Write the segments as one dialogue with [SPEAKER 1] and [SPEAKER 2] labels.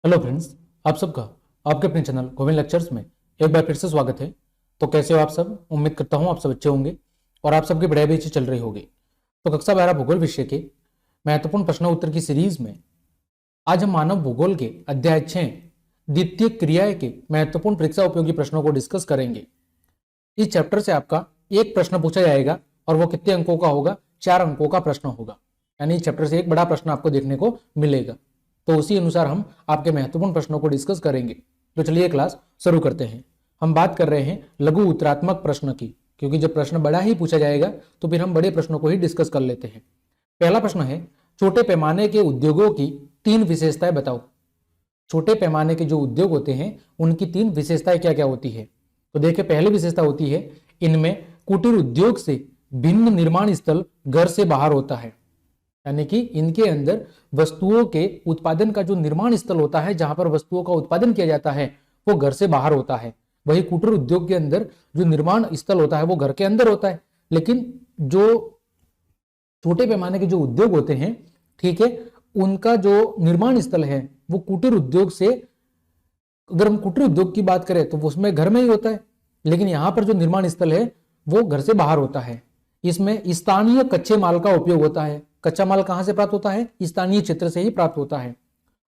[SPEAKER 1] Hello friends, आप सबका आपके अपने चैनल गोविंद लेक्चर्स में एक बार फिर से स्वागत है। तो कैसे हो आप सब? उम्मीद करता हूं आप सब अच्छे होंगे और आप सबकी पढ़ाई भी अच्छी चल रही होगी। तो कक्षा 12 भूगोल विषय के महत्वपूर्ण प्रश्न उत्तर की सीरीज में आज हम मानव भूगोल के अध्याय 6 द्वितीय क्रियाएं के महत्वपूर्ण परीक्षा उपयोगी प्रश्नों को डिस्कस करेंगे। इस चैप्टर से आपका एक प्रश्न पूछा जाएगा और वो कितने अंकों का होगा? 4 अंकों का प्रश्न होगा। यानी इस चैप्टर से एक बड़ा प्रश्न आपको देखने को मिलेगा। तो उसी अनुसार हम आपके महत्वपूर्ण प्रश्नों को डिस्कस करेंगे। तो चलिए क्लास शुरू करते हैं। हम बात कर रहे हैं लघु उत्तरात्मक प्रश्न की, क्योंकि जब प्रश्न बड़ा ही पूछा जाएगा तो फिर हम बड़े प्रश्नों को ही डिस्कस कर लेते हैं। पहला प्रश्न है, छोटे पैमाने के उद्योगों की 3 विशेषताएं बताओ। छोटे पैमाने के जो उद्योग होते हैं उनकी 3 विशेषताएं क्या क्या होती है? तो देखिए, पहली विशेषता होती है इनमें कुटीर उद्योग से भिन्न निर्माण स्थल घर से बाहर होता है। यानी कि इनके अंदर वस्तुओं के उत्पादन का जो निर्माण स्थल होता है, जहां पर वस्तुओं का उत्पादन किया जाता है, वो घर से बाहर होता है। वही कुटीर उद्योग के अंदर जो निर्माण स्थल होता है वो घर के अंदर होता है। लेकिन जो छोटे पैमाने के जो उद्योग होते हैं, ठीक है, उनका जो निर्माण स्थल है वो कुटीर उद्योग से, अगर हम कुटीर उद्योग की बात करें तो उसमें घर में ही होता है, लेकिन यहां पर जो निर्माण स्थल है वो घर से बाहर होता है। इसमें स्थानीय कच्चे माल का उपयोग होता है। कच्चा माल कहां से प्राप्त होता है? स्थानीय क्षेत्र से ही प्राप्त होता है।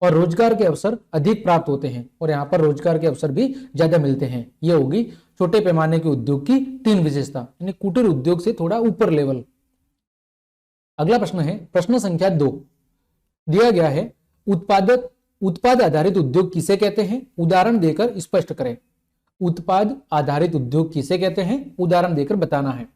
[SPEAKER 1] और रोजगार के अवसर अधिक प्राप्त होते हैं और यहां पर रोजगार के अवसर भी ज्यादा मिलते हैं। यह होगी छोटे पैमाने के उद्योग की 3 विशेषता, यानी कुटीर उद्योग से थोड़ा ऊपर लेवल। अगला प्रश्न है प्रश्न संख्या 2, दिया गया है उत्पाद आधारित उद्योग किसे कहते हैं? उदाहरण देकर स्पष्ट करें। उत्पाद आधारित उद्योग किसे कहते हैं? उदाहरण देकर बताना है।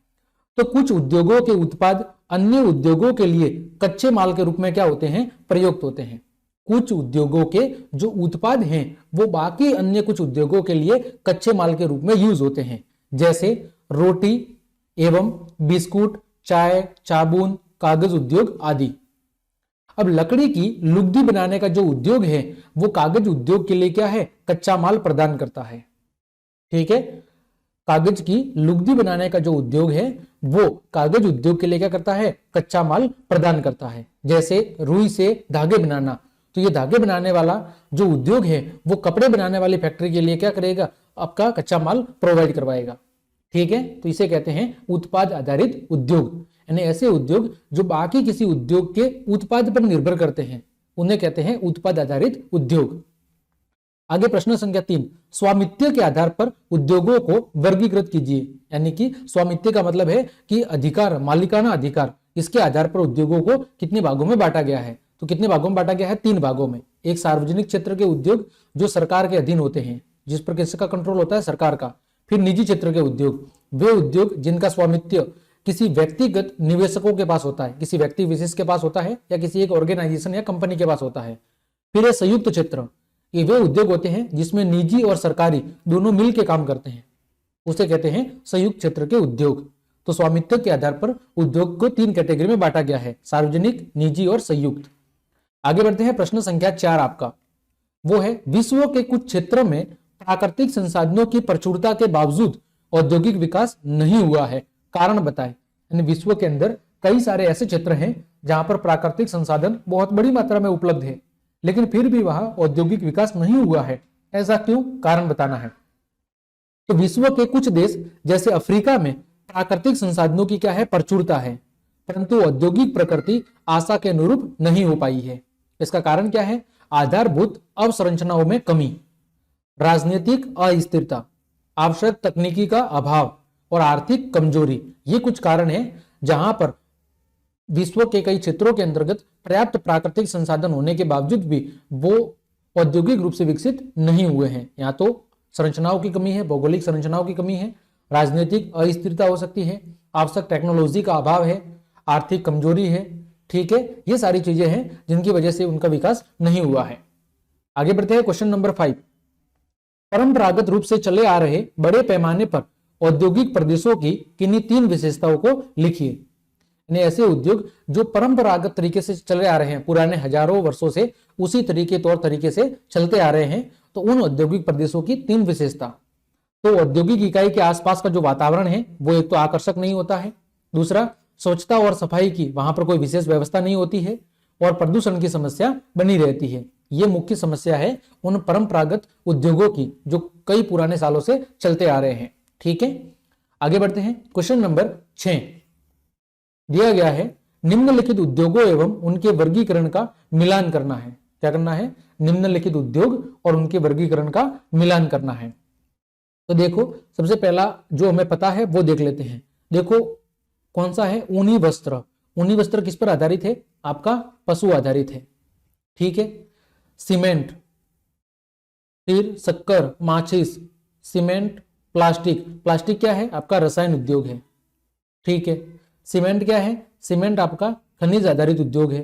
[SPEAKER 1] तो कुछ उद्योगों के उत्पाद अन्य उद्योगों के लिए कच्चे माल के रूप में क्या होते हैं? प्रयुक्त होते हैं। कुछ उद्योगों के जो उत्पाद हैं वो बाकी अन्य कुछ उद्योगों के लिए कच्चे माल के रूप में यूज होते हैं, जैसे रोटी एवं बिस्कुट, चाय, साबुन, कागज उद्योग आदि। अब लकड़ी की लुगदी बनाने का जो उद्योग है वो कागज उद्योग के लिए क्या है? कच्चा माल प्रदान करता है। ठीक है, कागज की लुगदी बनाने का जो उद्योग है वो कागज उद्योग के लिए क्या करता है? कच्चा माल प्रदान करता है। जैसे रुई से धागे बनाना, तो ये धागे बनाने वाला जो उद्योग है वो कपड़े बनाने वाली फैक्ट्री के लिए क्या करेगा? आपका कच्चा माल प्रोवाइड करवाएगा। ठीक है, तो इसे कहते हैं उत्पाद आधारित उद्योग। यानी ऐसे उद्योग जो बाकी किसी उद्योग के उत्पाद पर निर्भर करते हैं उन्हें कहते हैं उत्पाद आधारित उद्योग। आगे प्रश्न संख्या 3, स्वामित्व के आधार पर उद्योगों को वर्गीकृत कीजिए। यानी कि स्वामित्व का मतलब है कि अधिकार, मालिकाना अधिकार, इसके आधार पर उद्योगों को कितने भागों में बांटा गया है? तो कितने भागों में बांटा गया है? 3 भागों में। एक सार्वजनिक क्षेत्र के उद्योग जो सरकार के अधीन होते हैं, जिस पर किसका कंट्रोल होता है? सरकार का। फिर निजी क्षेत्र के उद्योग, वे उद्योग जिनका स्वामित्व किसी व्यक्तिगत निवेशकों के पास होता है, किसी व्यक्ति विशेष के पास होता है या किसी एक ऑर्गेनाइजेशन या कंपनी के पास होता है। फिर संयुक्त क्षेत्र, ये वे उद्योग होते हैं जिसमें निजी और सरकारी दोनों मिलकर काम करते हैं, उसे कहते हैं संयुक्त क्षेत्र के उद्योग। तो स्वामित्व के आधार पर उद्योग को 3 कैटेगरी में बांटा गया है, सार्वजनिक, निजी और संयुक्त। आगे बढ़ते हैं प्रश्न संख्या 4 आपका, वो है विश्व के कुछ क्षेत्रों में प्राकृतिक संसाधनों की प्रचुरता के बावजूद औद्योगिक विकास नहीं हुआ है, कारण बताएं। यानी विश्व के अंदर कई सारे ऐसे क्षेत्र हैं जहां पर प्राकृतिक संसाधन बहुत बड़ी मात्रा में उपलब्ध है, लेकिन फिर भी वहां औद्योगिक विकास नहीं हुआ है। ऐसा क्यों? कारण बताना है। तो विश्व के कुछ देश जैसे अफ्रीका में प्राकृतिक संसाधनों की क्या है? प्रचुरता है, परंतु औद्योगिक प्रकृति आशा के अनुरूप नहीं हो पाई है। इसका कारण क्या है? आधारभूत अवसंरचनाओं में कमी, राजनीतिक अस्थिरता, आवश्यक तकनीकी का अभाव और आर्थिक कमजोरी। ये कुछ कारण है जहां पर विश्व के कई क्षेत्रों के अंतर्गत पर्याप्त प्राकृतिक संसाधन होने के बावजूद भी वो औद्योगिक रूप से विकसित नहीं हुए हैं। या तो संरचनाओं की कमी है, भौगोलिक संरचनाओं की कमी है, राजनीतिक अस्थिरता हो सकती है, आवश्यक टेक्नोलॉजी का अभाव है, आर्थिक कमजोरी है। ठीक है, ये सारी चीजें हैं जिनकी वजह से उनका विकास नहीं हुआ है। आगे बढ़ते हैं क्वेश्चन नंबर 5, परंपरागत रूप से चले आ रहे बड़े पैमाने पर औद्योगिक प्रदेशों की किन्हीं 3 विशेषताओं को लिखिए। ऐसे उद्योग जो परंपरागत तरीके से चले आ रहे हैं, पुराने हजारों वर्षों से उसी तौर तरीके से चलते आ रहे हैं, तो उन औद्योगिक प्रदेशों की 3 विशेषता। तो औद्योगिक इकाई के आसपास का जो वातावरण है वो एक तो आकर्षक नहीं होता है, दूसरा स्वच्छता और सफाई की वहां पर कोई विशेष व्यवस्था नहीं होती है, और प्रदूषण की समस्या बनी रहती है। ये मुख्य समस्या है उन परंपरागत उद्योगों की जो कई पुराने सालों से चलते आ रहे हैं। ठीक है, आगे बढ़ते हैं। क्वेश्चन नंबर 6 दिया गया है, निम्नलिखित उद्योगों एवं उनके वर्गीकरण का मिलान करना है। क्या करना है? निम्नलिखित उद्योग और उनके वर्गीकरण का मिलान करना है। तो देखो, सबसे पहला जो हमें पता है वो देख लेते हैं। देखो कौन सा है? ऊनी वस्त्र। ऊनी वस्त्र किस पर आधारित है? आपका पशु आधारित है। ठीक है, सीमेंट, फिर शक्कर, माचिस, सीमेंट, प्लास्टिक। प्लास्टिक क्या है? आपका रसायन उद्योग है। ठीक है, सीमेंट क्या है? सीमेंट आपका खनिज आधारित उद्योग है।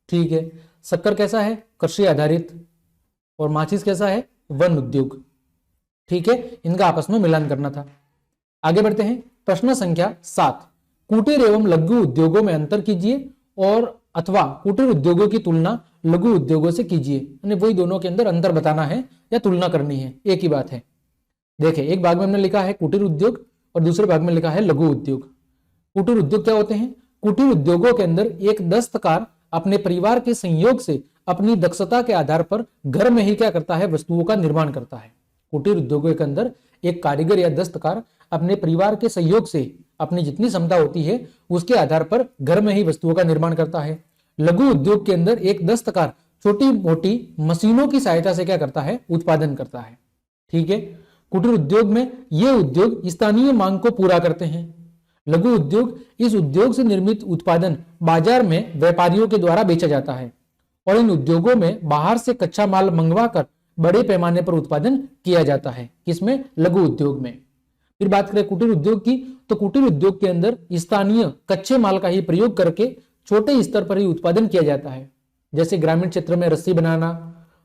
[SPEAKER 1] ठीक है, शक्कर कैसा है? कृषि आधारित। और माचिस कैसा है? वन उद्योग। ठीक है, इनका आपस में मिलान करना था। आगे बढ़ते हैं। प्रश्न संख्या 7, कुटीर एवं लघु उद्योगों में अंतर कीजिए और अथवा कुटीर उद्योगों की तुलना लघु उद्योगों से कीजिए। यानी वही दोनों के अंदर अंतर बताना है या तुलना करनी है, एक ही बात है। देखिए, एक भाग में हमने लिखा है कुटीर उद्योग और दूसरे भाग में लिखा है लघु उद्योग। कुटीर उद्योग क्या होते हैं? कुटीर उद्योगों के अंदर एक दस्तकार अपने परिवार के संयोग से अपनी दक्षता के आधार पर घर में ही क्या करता है? वस्तुओं का निर्माण करता है। कुटीर उद्योगों के अंदर एक कारीगर या दस्तकार अपने परिवार के सहयोग से अपनी जितनी क्षमता होती है उसके आधार पर घर में ही वस्तुओं का निर्माण करता है। लघु उद्योग के अंदर एक दस्तकार छोटी मोटी मशीनों की सहायता से क्या करता है? उत्पादन करता है। ठीक है, कुटीर उद्योग में ये उद्योग स्थानीय मांग को पूरा करते हैं। लघु उद्योग, इस उद्योग से निर्मित उत्पादन बाजार में व्यापारियों के द्वारा बेचा जाता है और इन उद्योगों में बाहर से कच्चा माल मंगवाकर बड़े पैमाने पर उत्पादन किया जाता है। किसमें? लघु उद्योग में। फिर बात करें कुटीर उद्योग की, तो कुटीर उद्योग के अंदर स्थानीय कच्चे माल का ही प्रयोग करके छोटे स्तर पर ही उत्पादन किया जाता है। जैसे ग्रामीण क्षेत्र में रस्सी बनाना,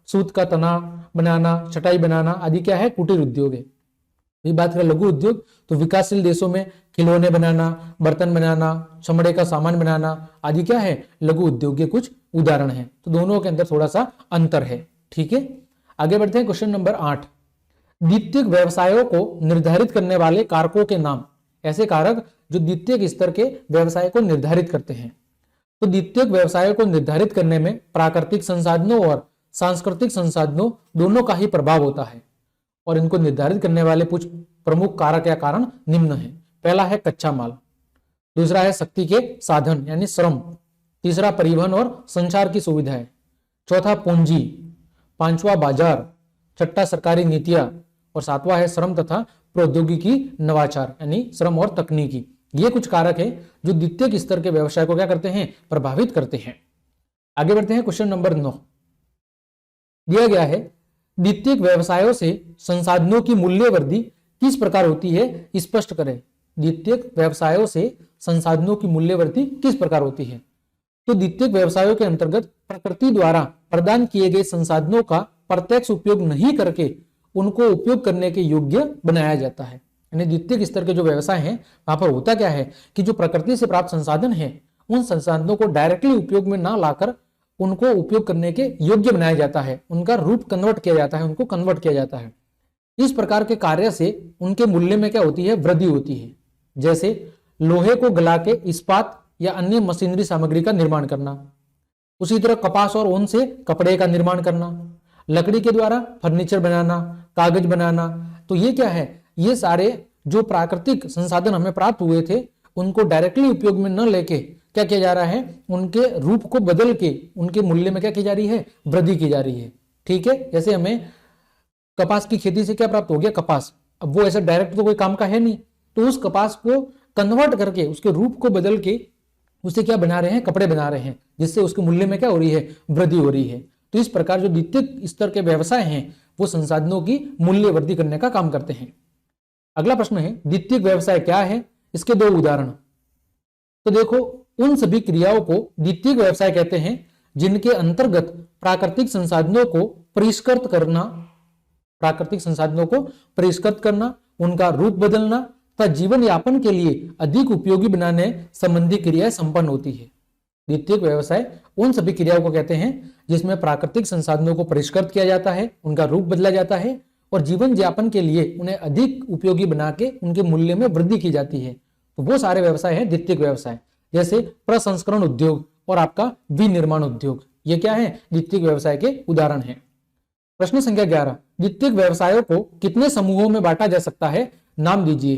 [SPEAKER 1] सूत का तना बनाना, चटाई बनाना आदि क्या है? कुटीर उद्योग है। फिर बात करें लघु उद्योग, तो विकासशील देशों में खिलौने बनाना, बर्तन बनाना, चमड़े का सामान बनाना आदि क्या है? लघु उद्योग के कुछ उदाहरण हैं। तो दोनों के अंदर थोड़ा सा अंतर है। ठीक है, आगे बढ़ते हैं। क्वेश्चन नंबर 8, द्वितीयक व्यवसायों को निर्धारित करने वाले कारकों के नाम। ऐसे कारक जो द्वितीयक स्तर के व्यवसाय को निर्धारित करते हैं। तो द्वितीयक व्यवसायों को निर्धारित करने में प्राकृतिक संसाधनों और सांस्कृतिक संसाधनों दोनों का ही प्रभाव होता है और इनको निर्धारित करने वाले कुछ प्रमुख कारक या कारण निम्न है। पहला है कच्चा माल, दूसरा है शक्ति के साधन यानी श्रम, तीसरा परिवहन और संचार की सुविधाएं, चौथा पूंजी, पांचवा बाजार, छठा सरकारी नीतियां और सातवां है श्रम तथा प्रौद्योगिकी नवाचार यानी श्रम और तकनीकी। ये कुछ कारक है जो द्वितीयक स्तर के व्यवसाय को क्या करते हैं? प्रभावित करते हैं। आगे बढ़ते हैं। क्वेश्चन नंबर 9 दिया गया है, द्वितीयक व्यवसायों से संसाधनों की मूल्य वृद्धि किस प्रकार होती है? स्पष्ट करें। द्वितीयक व्यवसायों से संसाधनों की मूल्य वृद्धि किस प्रकार होती है? तो द्वितीयक व्यवसायों के अंतर्गत प्रकृति द्वारा प्रदान किए गए संसाधनों का प्रत्यक्ष उपयोग नहीं करके उनको उपयोग करने के योग्य बनाया जाता है। यानी द्वितीयक स्तर के जो व्यवसाय हैं वहां पर होता क्या है कि जो प्रकृति से प्राप्त संसाधन है उन संसाधनों को डायरेक्टली उपयोग में ना लाकर उनको उपयोग करने के योग्य बनाया जाता है, उनका रूप कन्वर्ट किया जाता है, उनको कन्वर्ट किया जाता है। इस प्रकार के कार्य से उनके मूल्य में क्या होती है? वृद्धि होती है। जैसे लोहे को गला के इस्पात या अन्य मशीनरी सामग्री का निर्माण करना, उसी तरह कपास और ऊन से कपड़े का निर्माण करना, लकड़ी के द्वारा फर्नीचर बनाना, कागज बनाना। तो ये क्या है? ये सारे जो प्राकृतिक संसाधन हमें प्राप्त हुए थे उनको डायरेक्टली उपयोग में न लेके क्या किया जा रहा है? उनके रूप को बदल के उनके मूल्य में क्या की जा रही है? वृद्धि की जा रही है। ठीक है, जैसे हमें कपास की खेती से क्या प्राप्त हो गया? कपास। अब वो ऐसा डायरेक्ट तो कोई काम का है नहीं, तो उस कपास को कन्वर्ट करके उसके रूप को बदल के उसे क्या बना रहे हैं? कपड़े बना रहे हैं, जिससे उसके मूल्य में क्या हो रही है? वृद्धि हो रही है। तो इस प्रकार जो द्वितीयक स्तर के व्यवसाय हैं वो संसाधनों की मूल्य वृद्धि करने का काम करते हैं। अगला प्रश्न है, द्वितीयक व्यवसाय क्या है? इसके दो उदाहरण। तो देखो, उन सभी क्रियाओं को द्वितीयक व्यवसाय कहते हैं जिनके अंतर्गत प्राकृतिक संसाधनों को परिष्कृत करना, उनका रूप बदलना तथा जीवन यापन के लिए अधिक उपयोगी बनाने संबंधी क्रियाएं संपन्न होती है। द्वितीयक व्यवसाय उन सभी क्रियाओं को कहते हैं जिसमें प्राकृतिक संसाधनों को परिष्कृत किया जाता है, उनका रूप बदला जाता है और जीवन यापन के लिए उन्हें अधिक उपयोगी बना के उनके मूल्य में वृद्धि की जाती है। तो वो सारे व्यवसाय हैं द्वितीयक व्यवसाय। जैसे प्रसंस्करण उद्योग और आपका विनिर्माण उद्योग, ये क्या है? द्वितीयक व्यवसाय के उदाहरण है। प्रश्न संख्या 11, द्वितीयक व्यवसायों को कितने समूहों में बांटा जा सकता है? नाम दीजिए।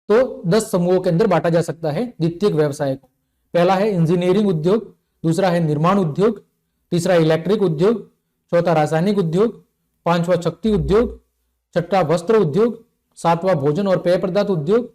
[SPEAKER 1] तो 10 समूहों के अंदर बांटा जा सकता है द्वितीयक व्यवसाय को। पहला है इंजीनियरिंग उद्योग, दूसरा है निर्माण उद्योग, तीसरा इलेक्ट्रिक उद्योग, चौथा रासायनिक उद्योग, पांचवा शक्ति उद्योग, छठा वस्त्र उद्योग, सातवां भोजन और पेय पदार्थ उद्योग,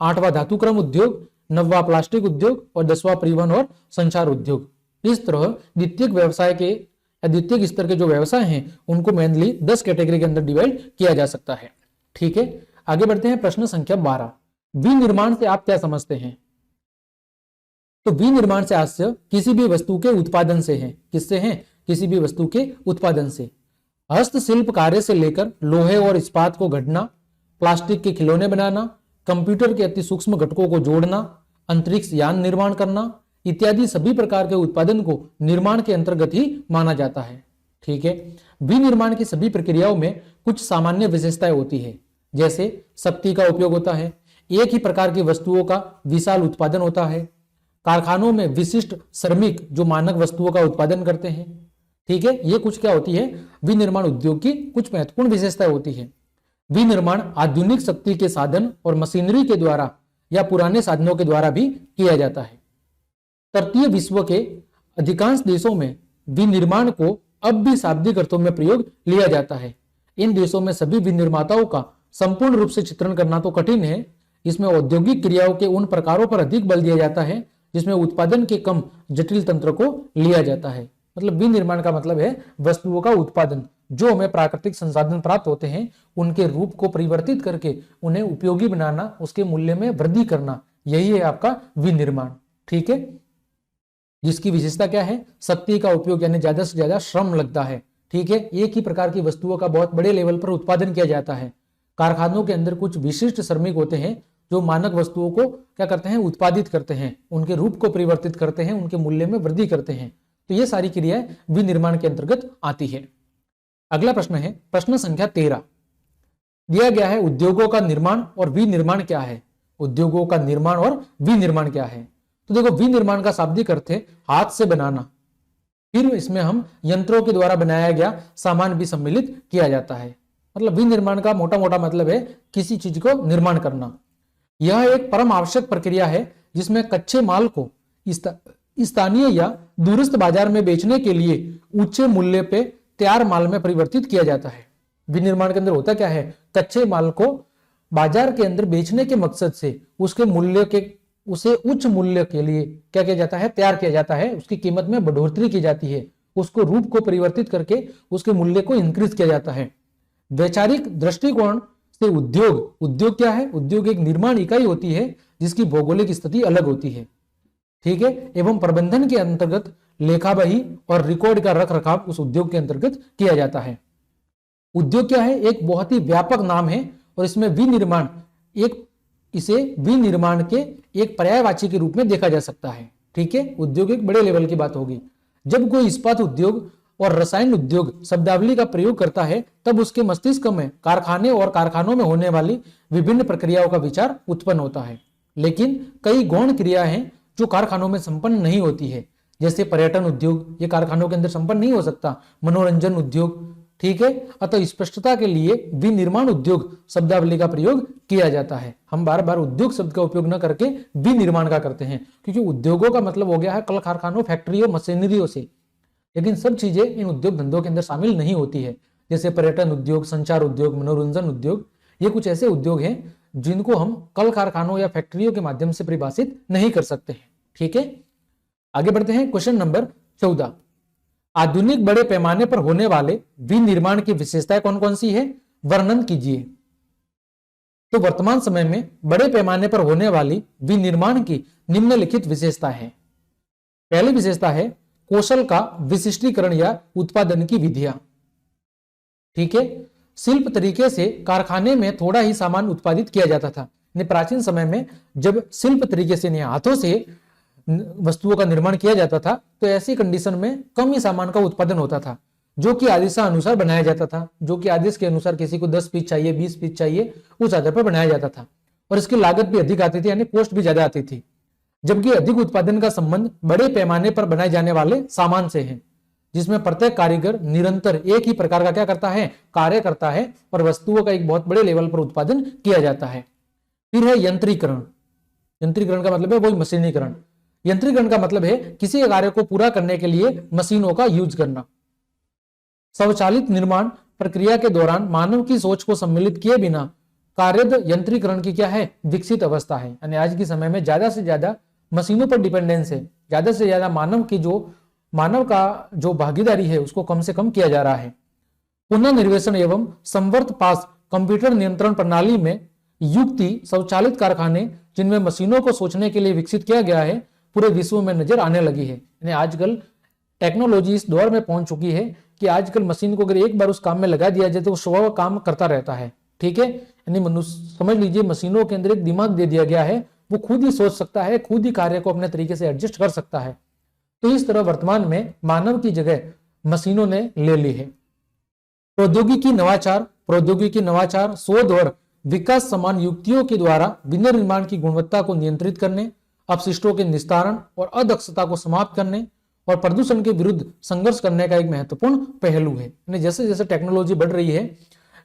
[SPEAKER 1] आठवां धातुक्रम उद्योग, नौवां प्लास्टिक उद्योग और 10वां परिवहन और संचार उद्योग। इस तरह द्वितीयक व्यवसाय के या द्वितीयक स्तर के जो व्यवसाय हैं उनको मेनली 10 कैटेगरी के अंदर डिवाइड किया जा सकता है। ठीक है, आगे बढ़ते हैं। प्रश्न संख्या 12, विनिर्माण से आप क्या समझते हैं? तो विनिर्माण से आशय किसी भी वस्तु के उत्पादन से है। किससे है? किसी भी वस्तु के उत्पादन से। हस्तशिल्प कार्य से लेकर लोहे और इस्पात को गढ़ना, प्लास्टिक के खिलौने बनाना, कंप्यूटर के अति सूक्ष्म घटकों को जोड़ना, अंतरिक्ष यान निर्माण करना इत्यादि सभी प्रकार के उत्पादन को निर्माण के अंतर्गत ही माना जाता है। ठीक है, विनिर्माण की सभी प्रक्रियाओं में कुछ सामान्य विशेषताएं होती है, जैसे शक्ति का उपयोग होता है, एक ही प्रकार की वस्तुओं का विशाल उत्पादन होता है, कारखानों में विशिष्ट श्रमिक जो मानक वस्तुओं का उत्पादन करते हैं। ठीक है, ये कुछ क्या होती है? विनिर्माण उद्योग की कुछ महत्वपूर्ण विशेषताएं होती है। विनिर्माण आधुनिक शक्ति के साधन और मशीनरी के द्वारा या पुराने साधनों के द्वारा भी किया जाता है। तृतीय विश्व के अधिकांश देशों में विनिर्माण को अब भी शाब्दिक अर्थों में प्रयोग लिया जाता है। इन देशों में सभी विनिर्माताओं का संपूर्ण रूप से चित्रण करना तो कठिन है। इसमें औद्योगिक क्रियाओं के उन प्रकारों पर अधिक बल दिया जाता है जिसमें उत्पादन के कम जटिल तंत्र को लिया जाता है। मतलब विनिर्माण का मतलब है वस्तुओं का उत्पादन, जो हमें प्राकृतिक संसाधन प्राप्त होते हैं उनके रूप को परिवर्तित करके उन्हें उपयोगी बनाना, उसके मूल्य में वृद्धि करना, यही है आपका विनिर्माण। ठीक है, जिसकी विशेषता क्या है? शक्ति का उपयोग, यानी ज्यादा से ज्यादा श्रम लगता है। ठीक है, एक ही प्रकार की वस्तुओं का बहुत बड़े लेवल पर उत्पादन किया जाता है। कारखानों के अंदर कुछ विशिष्ट श्रमिक होते हैं जो मानक वस्तुओं को क्या करते हैं? उत्पादित करते हैं, उनके रूप को परिवर्तित करते हैं, उनके मूल्य में वृद्धि करते हैं। तो ये सारी क्रियाएं विनिर्माण के अंतर्गत आती है। अगला प्रश्न है प्रश्न संख्या 13, दिया गया है उद्योगों का निर्माण और विनिर्माण क्या है? उद्योगों का निर्माण और विनिर्माण क्या है? तो देखो, विनिर्माण का शाब्दिक अर्थ है हाथ से बनाना, फिर इसमें हम यंत्रों के द्वारा बनाया गया सामान भी सम्मिलित किया जाता है। मतलब विनिर्माण का मोटा मोटा मतलब है किसी चीज को निर्माण करना। यह एक परम आवश्यक प्रक्रिया है जिसमें कच्चे माल को स्थानीय या दूरस्थ बाजार में बेचने के लिए उच्च मूल्य पे तैयार माल में परिवर्तित किया जाता है। विनिर्माण के अंदर होता क्या है? कच्चे माल को बाजार के अंदर बेचने के मकसद से उसे उच्च मूल्य के लिए क्या किया जाता है? तैयार किया जाता है। उसकी कीमत में बढ़ोतरी की जाती है, उसको रूप को परिवर्तित करके उसके मूल्य को इंक्रीज किया जाता है। वैचारिक दृष्टिकोण से उद्योग क्या है? उद्योग एक निर्माण इकाई होती है जिसकी भौगोलिक स्थिति अलग होती है। ठीक है, एवं प्रबंधन के अंतर्गत लेखा बही और रिकॉर्ड का रख रखाव उस उद्योग के अंतर्गत किया जाता है। उद्योग क्या है? एक बहुत ही व्यापक नाम है और इसमें विनिर्माण इसे विनिर्माण के एक पर्यायवाची के रूप में देखा जा सकता है। ठीक है, उद्योग एक बड़े लेवल की बात होगी। जब कोई इस्पात उद्योग और रसायन उद्योग शब्दावली का प्रयोग करता है तब उसके मस्तिष्क में कारखाने और कारखानों में होने वाली विभिन्न प्रक्रियाओं का विचार उत्पन्न होता है। लेकिन कई गौण क्रियाएं हैं जो कारखानों में संपन्न नहीं होती है, जैसे पर्यटन उद्योग, ये कारखानों के अंदर संपन्न नहीं हो सकता। मनोरंजन उद्योग। ठीक है, अतः स्पष्टता के लिए विनिर्माण उद्योग शब्दावली का प्रयोग किया जाता है। हम बार बार उद्योग शब्द का उपयोग न करके विनिर्माण का करते हैं, क्योंकि उद्योगों का मतलब हो गया है कल कारखानों, फैक्ट्रियों, मशीनरियों से। लेकिन सब चीजें इन उद्योग धंधों के अंदर शामिल नहीं होती है, जैसे पर्यटन उद्योग, संचार उद्योग, मनोरंजन उद्योग। ये कुछ ऐसे उद्योग हैं जिनको हम कल कारखानों या फैक्ट्रियों के माध्यम से परिभाषित नहीं कर सकते हैं। ठीक है, आगे बढ़ते हैं। क्वेश्चन नंबर 14, आधुनिक बड़े पैमाने पर होने वाले विनिर्माण की विशेषताएं कौन कौन सी है? वर्णन कीजिए। तो वर्तमान समय में बड़े पैमाने पर होने वाली विनिर्माण की निम्नलिखित विशेषता है। पहली विशेषता है कौशल का विशिष्टीकरण या उत्पादन की विधियां। ठीक है, शिल्प तरीके से कारखाने में थोड़ा ही सामान उत्पादित किया जाता था। प्राचीन समय में जब शिल्प तरीके से हाथों से वस्तुओं का निर्माण किया जाता था तो ऐसी कंडीशन में कम ही सामान का उत्पादन होता था, जो कि आदेशानुसार बनाया जाता था। जो कि आदेश के अनुसार किसी को 10 पीस चाहिए, 20 पीस चाहिए, उस आधार पर बनाया जाता था। और इसकी लागत भी अधिक आती थी, यानी कॉस्ट भी ज्यादा आती थी। जबकि अधिक उत्पादन का संबंध बड़े पैमाने पर बनाए जाने वाले सामान से है। जिसमें प्रत्येक कारीगर निरंतर एक ही प्रकार का क्या करता है, कार्य करता है और वस्तुओं का एक बहुत बड़े लेवल पर उत्पादन किया जाता है। फिर है यंत्रीकरण। यंत्रीकरण का मतलब है वही मशीनीकरण। यंत्रीकरण का मतलब है किसी कार्य को पूरा करने के लिए मशीनों का यूज करना। स्वचालित निर्माण प्रक्रिया के दौरान मानव की सोच को सम्मिलित किए बिना कार्यद यंत्रीकरण की क्या है, विकसित अवस्था है। यानी आज के समय में ज्यादा से ज्यादा मशीनों पर डिपेंडेंस है, ज्यादा से ज्यादा मानव का जो भागीदारी है उसको कम से कम किया जा रहा है। पुनः निर्वेशन एवं संवर्त पास कंप्यूटर नियंत्रण प्रणाली में युक्ति स्वचालित कारखाने जिनमें मशीनों को सोचने के लिए विकसित किया गया है पूरे विश्व में नजर आने लगी है। यानी आजकल टेक्नोलॉजी इस दौर में पहुंच चुकी है कि आजकल मशीन को अगर एक बार उस काम में लगा दिया जाए तो वो स्वभाव काम करता रहता है। ठीक है, यानी मनुष्य समझ लीजिए मशीनों के अंदर एक दिमाग दे दिया गया है, वो खुद ही सोच सकता है, खुद ही कार्य को अपने तरीके से एडजस्ट कर सकता है। तो इस तरह वर्तमान में मानव की जगह मशीनों ने ले ली है। प्रौद्योगिकी नवाचार शोध और विकास समान युक्तियों के द्वारा विनिर्माण की गुणवत्ता को नियंत्रित करने, अपशिष्टों के निस्तारण और अदक्षता को समाप्त करने और प्रदूषण के विरुद्ध संघर्ष करने का एक महत्वपूर्ण पहलू है। यानी जैसे जैसे टेक्नोलॉजी बढ़ रही है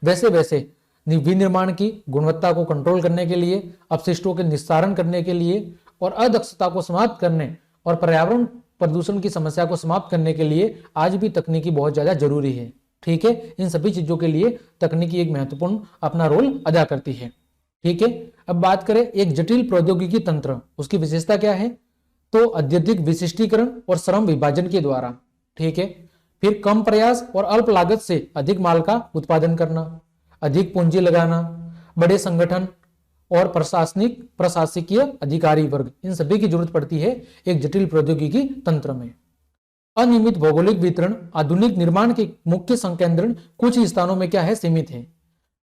[SPEAKER 1] वैसे वैसे विनिर्माण की गुणवत्ता को कंट्रोल करने के लिए, अपशिष्टों के निस्तारण करने के लिए और अदक्षता को समाप्त करने और पर्यावरण प्रदूषण की समस्या को समाप्त करने के लिए आज भी तकनीकी बहुत ज्यादा जरूरी है। ठीक है, इन सभी चीजों के लिए तकनीकी एक महत्वपूर्ण अपना रोल अदा करती है। ठीक है, अब बात करें एक जटिल प्रौद्योगिकी तंत्र, उसकी विशेषता क्या है, तो अत्यधिक विशिष्टीकरण और श्रम विभाजन के द्वारा। ठीक है, फिर कम प्रयास और अल्प लागत से अधिक माल का उत्पादन करना, अधिक पूंजी लगाना, बड़े संगठन और प्रशासकीय अधिकारी वर्ग, इन सभी की जरूरत पड़ती है एक जटिल प्रौद्योगिकी तंत्र में। अनियमित भौगोलिक वितरण, आधुनिक निर्माण के मुख्य संकेंद्रण कुछ ही स्थानों में क्या है, सीमित है।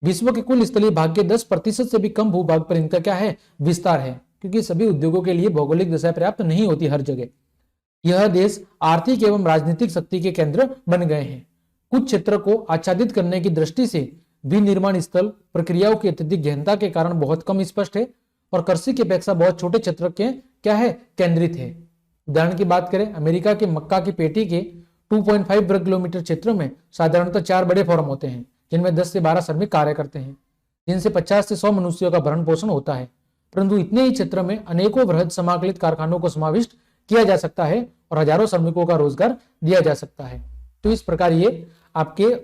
[SPEAKER 1] विश्व के कुल स्थलीय भाग के 10% से भी कम भूभाग पर इनका क्या है, विस्तार है, क्योंकि सभी उद्योगों के लिए भौगोलिक दिशा पर्याप्त नहीं होती हर जगह। यह देश आर्थिक एवं राजनीतिक शक्ति के केंद्र बन गए हैं। कुछ क्षेत्र को आच्छादित करने की दृष्टि से विनिर्माण स्थल प्रक्रियाओं की अत्यधिक गहनता के कारण बहुत कम स्पष्ट है और कृषि की अपेक्षा बहुत छोटे क्षेत्र के क्या है, केंद्रित है। उदाहरण की बात करें, अमेरिका के मक्का की पेटी के 2.5 वर्ग किलोमीटर क्षेत्र में साधारणतः 4 बड़े फॉर्म होते हैं जिनमें 10 से 12 श्रमिक कार्य करते हैं, जिनसे 50 से 100 मनुष्यों का भरण पोषण होता है। परंतु इतने ही क्षेत्र में अनेकों वृहद समाकलित कारखानों को समाविष्ट किया जा सकता है और हजारों श्रमिकों का रोजगार दिया जा सकता है। तो इस प्रकार ये आपके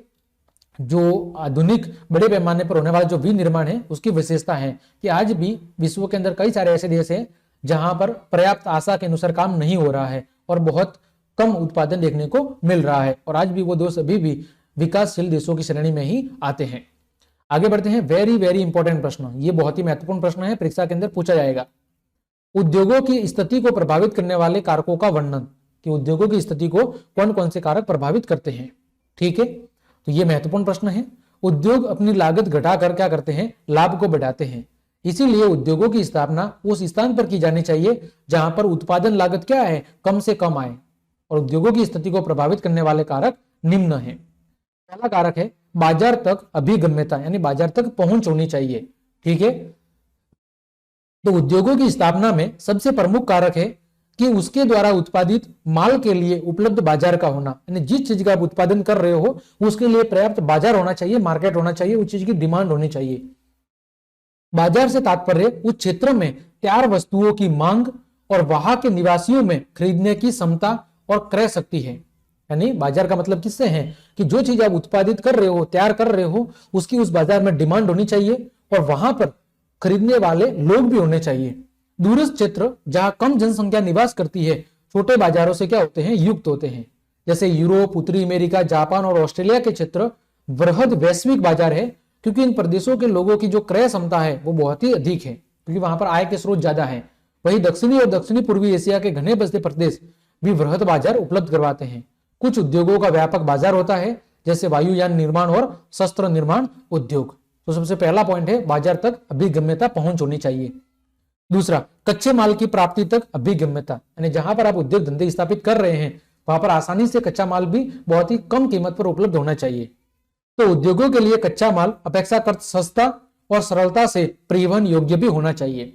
[SPEAKER 1] जो आधुनिक बड़े पैमाने पर होने वाला जो विनिर्माण है उसकी विशेषता है कि आज भी विश्व के अंदर कई सारे ऐसे देश हैं जहां पर पर्याप्त आशा के अनुसार काम नहीं हो रहा है और बहुत कम उत्पादन देखने को मिल रहा है, और आज भी वो देश अभी भी विकासशील देशों की श्रेणी में ही आते हैं। आगे बढ़ते हैं, वेरी वेरी इंपॉर्टेंट प्रश्न, ये बहुत ही महत्वपूर्ण प्रश्न है, परीक्षा के अंदर पूछा जाएगा। उद्योगों की स्थिति को प्रभावित करने वाले कारकों का वर्णन, कि उद्योगों की स्थिति को कौन कौन से कारक प्रभावित करते हैं। ठीक है, तो ये महत्वपूर्ण प्रश्न है। उद्योग अपनी लागत घटाकर क्या करते हैं, लाभ को बढ़ाते हैं। इसीलिए उद्योगों की स्थापना उस स्थान पर की जानी चाहिए जहां पर उत्पादन लागत क्या है, कम से कम आए। और उद्योगों की स्थिति को प्रभावित करने वाले कारक निम्न है। पहला कारक है बाजार तक अभिगम्यता, यानी बाजार तक पहुंच होनी चाहिए। ठीक है, तो उद्योगों की स्थापना में सबसे प्रमुख कारक है कि उसके द्वारा उत्पादित माल के लिए उपलब्ध बाजार का होना, यानी जिस चीज का आप उत्पादन कर रहे हो उसके लिए पर्याप्त बाजार होना चाहिए, मार्केट होना चाहिए, उस चीज की डिमांड होनी चाहिए। बाजार से तात्पर्य उस क्षेत्र में तैयार वस्तुओं की मांग और वहां के निवासियों में खरीदने की क्षमता और क्रय शक्ति है। यानी बाजार का मतलब किससे है कि जो चीज आप उत्पादित कर रहे हो, तैयार कर रहे हो, उसकी उस बाजार में डिमांड होनी चाहिए और वहां पर खरीदने वाले लोग भी होने चाहिए। दूरस्थ क्षेत्र जहां कम जनसंख्या निवास करती है छोटे बाजारों से क्या होते हैं, युक्त होते हैं। जैसे यूरोप, उत्तरी अमेरिका, जापान और ऑस्ट्रेलिया के क्षेत्र वृहद वैश्विक बाजार है, क्योंकि इन प्रदेशों के लोगों की जो क्रय क्षमता है वो बहुत ही अधिक है, क्योंकि वहां पर आय के स्रोत ज्यादा है। वही दक्षिणी और दक्षिणी पूर्वी एशिया के घने बसते प्रदेश भी वृहद बाजार उपलब्ध करवाते हैं। कुछ उद्योगों का व्यापक बाजार होता है, जैसे वायुयान निर्माण और शस्त्र निर्माण उद्योग। तो सबसे पहला पॉइंट है बाजार तक अभिगम्यता पहुंच होनी चाहिए। दूसरा, कच्चे माल की प्राप्ति तक अभिगम्यता, यानी जहां पर आप उद्योग धंधे स्थापित कर रहे हैं वहां पर आसानी से कच्चा माल भी बहुत ही कम कीमत पर उपलब्ध होना चाहिए। तो उद्योगों के लिए कच्चा माल अपेक्षाकृत सस्ता और सरलता से परिवहन योग्य भी होना चाहिए।